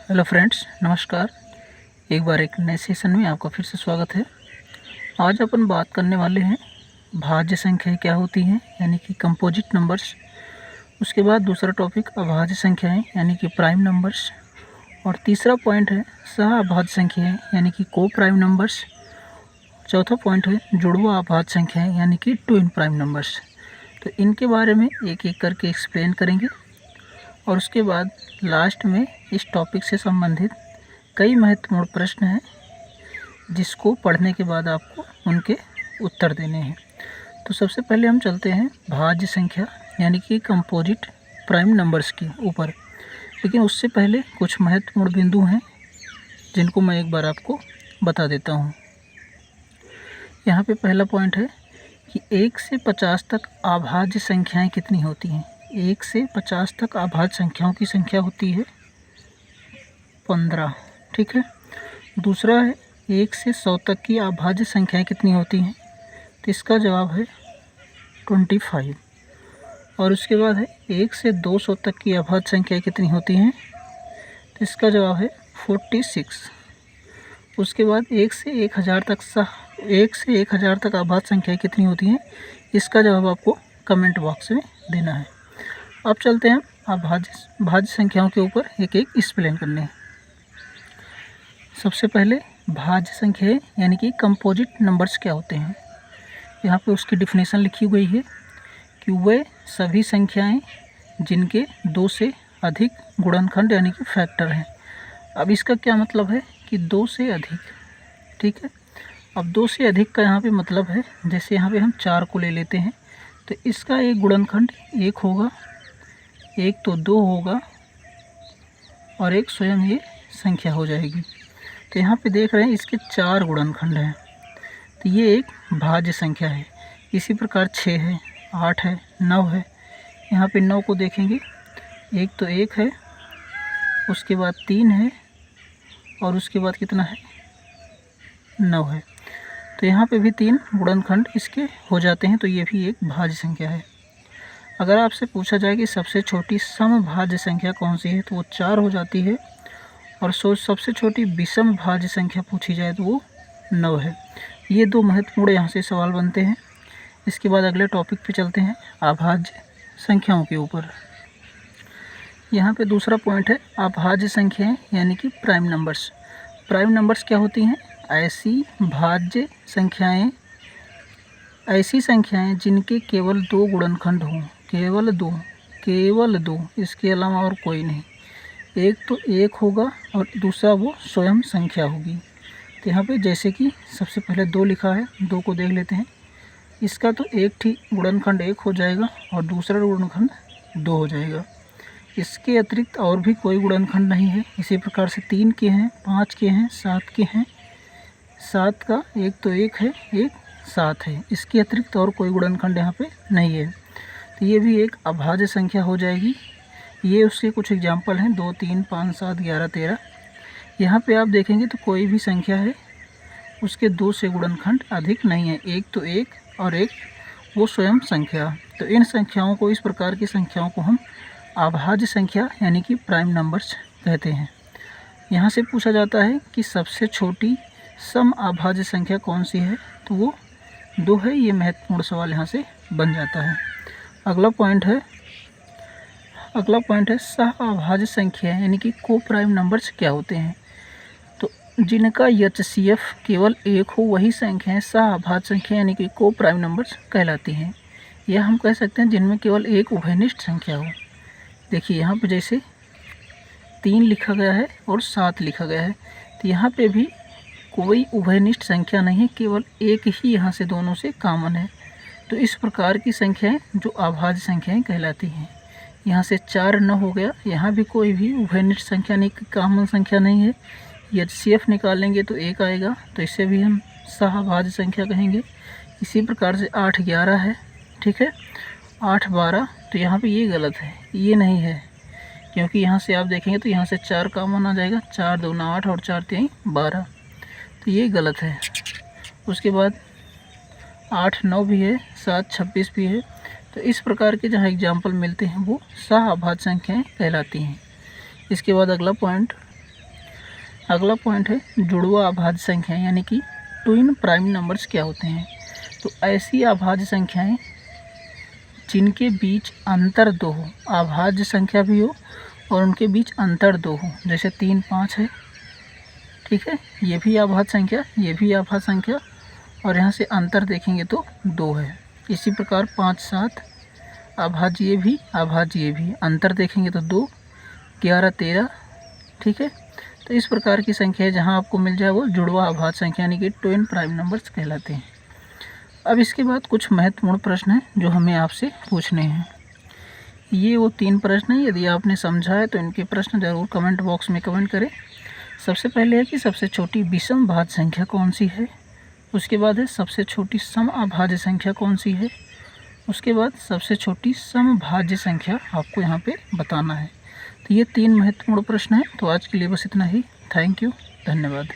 Hello friends, नमस्कार। एक बार एक नए सेशन में आपका फिर से स्वागत है। आज अपन बात करने वाले हैं भाज्य संख्याएं क्या होती हैं, यानी कि कंपोजिट नंबर्स। उसके बाद दूसरा टॉपिक अभाज्य संख्याएं यानी कि प्राइम नंबर्स। और तीसरा पॉइंट है सह अभाज्य संख्याएं यानी कि को प्राइम नंबर्स। चौथा पॉइंट है जुड़वा अभाज्य संख्याएं यानी कि ट्विन प्राइम नंबर्स। तो इनके बारे में एक एक करके एक्सप्लेन करेंगे और उसके बाद लास्ट में इस टॉपिक से संबंधित कई महत्वपूर्ण प्रश्न हैं जिसको पढ़ने के बाद आपको उनके उत्तर देने हैं। तो सबसे पहले हम चलते हैं भाज्य संख्या यानी कि कंपोजिट प्राइम नंबर्स के ऊपर। लेकिन उससे पहले कुछ महत्वपूर्ण बिंदु हैं जिनको मैं एक बार आपको बता देता हूँ। यहाँ पे पहला पॉइंट है कि 1 से 50 तक अभाज्य संख्याएं कितनी होती हैं। 1 से 50 तक अभाज्य संख्याओं की संख्या होती है 15। ठीक है। दूसरा है 1 से 100 तक की अभाज्य संख्याएं कितनी होती हैं, तो इसका जवाब है 25। और उसके बाद है 1 से 200 तक की अभाज्य संख्याएं कितनी होती हैं, तो इसका जवाब है 46। उसके बाद 1 से 1000 तक अभाज्य संख्याएं कितनी होती हैं, इसका जवाब आपको कमेंट बॉक्स में देना है। अब चलते हैं भाज्य संख्याओं के ऊपर एक एक एक्सप्लेन करने। सबसे पहले भाज्य संख्याएं यानी कि कंपोजिट नंबर्स क्या होते हैं। यहाँ पे उसकी डिफिनेशन लिखी हुई है कि वे सभी संख्याएं जिनके 2 से अधिक गुणनखंड यानी कि फैक्टर हैं। अब इसका क्या मतलब है कि 2 से अधिक। ठीक है। अब 2 से अधिक का यहाँ पे मतलब है, जैसे यहाँ पे हम 4 को ले लेते हैं तो इसका एक गुणनखंड 1 होगा, एक तो 2 होगा और एक स्वयं ये संख्या हो जाएगी। तो यहाँ पे देख रहे हैं इसके 4 गुणनखंड हैं, तो ये एक भाज्य संख्या है। इसी प्रकार 6 है, 8 है, 9 है। यहाँ पे 9 को देखेंगे, एक तो 1 है, उसके बाद 3 है और उसके बाद कितना है 9 है। तो यहाँ पे भी 3 गुणनखंड इसके हो जाते हैं, तो ये भी एक भाज्य संख्या है। अगर आपसे पूछा जाए कि सबसे छोटी समभाज्य संख्या कौन सी है, तो वो 4 हो जाती है। और सबसे छोटी विषम भाज्य संख्या पूछी जाए तो वो 9 है। ये 2 महत्वपूर्ण यहाँ से सवाल बनते हैं। इसके बाद अगले टॉपिक पे चलते हैं अभाज्य संख्याओं के ऊपर। यहाँ पे दूसरा पॉइंट है अभाज्य संख्याएं यानी कि प्राइम नंबर्स। प्राइम नंबर्स क्या होती हैं? ऐसी भाज्य संख्याएं, ऐसी संख्याएं जिनके केवल 2 गुणनखंड हों, केवल दो, इसके अलावा और कोई नहीं। एक तो 1 होगा और दूसरा वो स्वयं संख्या होगी। तो यहाँ पे जैसे कि सबसे पहले 2 लिखा है, 2 को देख लेते हैं। इसका तो एक ही गुणनखंड 1 हो जाएगा और दूसरा गुणनखंड 2 हो जाएगा। इसके अतिरिक्त और भी कोई गुणनखंड नहीं है। इसी प्रकार से 3 के हैं, 5 के हैं, 7 के हैं। 7 का एक तो 1 है, एक 7 है। इसके अतिरिक्त और कोई गुणनखंड यहाँ पे नहीं है, तो ये भी एक अभाज्य संख्या हो जाएगी। ये उसके कुछ एग्जाम्पल हैं, 2, 3, 5, 7, 11, 13। यहाँ पे आप देखेंगे तो कोई भी संख्या है उसके 2 से गुणनखंड अधिक नहीं है, एक तो 1 और एक वो स्वयं संख्या। तो इन संख्याओं को, इस प्रकार की संख्याओं को हम अभाज्य संख्या यानी कि प्राइम नंबर्स कहते हैं। यहाँ से पूछा जाता है कि सबसे छोटी सम अभाज्य संख्या कौन सी है, तो वो 2 है। ये महत्वपूर्ण सवाल यहाँ से बन जाता है। अगला पॉइंट है सह अभाज्य संख्या यानी कि को प्राइम नंबर्स क्या होते हैं। तो जिनका HCF केवल 1 हो वही संख्याएं सह अभाज्य संख्या यानी कि को प्राइम नंबर्स कहलाती हैं। यह हम कह सकते हैं जिनमें केवल एक उभयनिष्ठ संख्या हो। देखिए यहाँ पे जैसे 3 लिखा गया है और 7 लिखा गया है, तो यहाँ पे भी कोई उभयनिष्ठ संख्या नहीं है, केवल एक ही यहाँ से दोनों से कॉमन है। तो इस प्रकार की संख्याएं जो अभाज्य संख्याएं कहलाती हैं। यहाँ से 4 न हो गया, यहाँ भी कोई भी उभयनिष्ठ संख्या नहीं, कॉमन संख्या नहीं है। HCF निकालेंगे तो 1 आएगा, तो इसे भी हम सहअभाज्य संख्या कहेंगे। इसी प्रकार से 8, 11 है। ठीक है। 8, 12, तो यहाँ पे ये गलत है, ये नहीं है, क्योंकि यहाँ से आप देखेंगे तो यहाँ से 4 कॉमन आ जाएगा। 4 दूना 8 और 4 3 12, तो ये गलत है। उसके बाद 8, 9 भी है, 7, 26 भी है। तो इस प्रकार के जहाँ एग्जाम्पल मिलते हैं वो सह अभाज्य संख्याएँ कहलाती हैं। इसके बाद अगला पॉइंट अगला पॉइंट है जुड़वा अभाज्य संख्याएं यानी कि ट्विन प्राइम नंबर्स क्या होते हैं। तो ऐसी अभाज्य संख्याएं जिनके बीच अंतर 2 हो, अभाज्य संख्या भी हो और उनके बीच अंतर 2 हो, जैसे 3, 5 है, ठीक है, ये भी अभाज्य संख्या, ये भी अभाज्य संख्या, और यहाँ से अंतर देखेंगे तो 2 है। इसी प्रकार 5, 7 अभाज्य ये भी, अभाज्य ये भी, अंतर देखेंगे तो 2, 11, 13, ठीक है। तो इस प्रकार की संख्या जहाँ आपको मिल जाए वो जुड़वा अभाज्य संख्या यानी कि ट्विन प्राइम नंबर्स कहलाते हैं। अब इसके बाद कुछ महत्वपूर्ण प्रश्न हैं जो हमें आपसे पूछने हैं। ये वो 3 प्रश्न हैं, यदि आपने समझा है तो इनके प्रश्न ज़रूर कमेंट बॉक्स में कमेंट करें। सबसे पहले है कि सबसे छोटी विषम भाज्य संख्या कौन सी है, उसके बाद है सबसे छोटी सम अभाज्य संख्या कौन सी है, उसके बाद सबसे छोटी समभाज्य संख्या आपको यहाँ पे बताना है। तो ये 3 महत्वपूर्ण प्रश्न हैं। तो आज के लिए बस इतना ही। थैंक यू, धन्यवाद।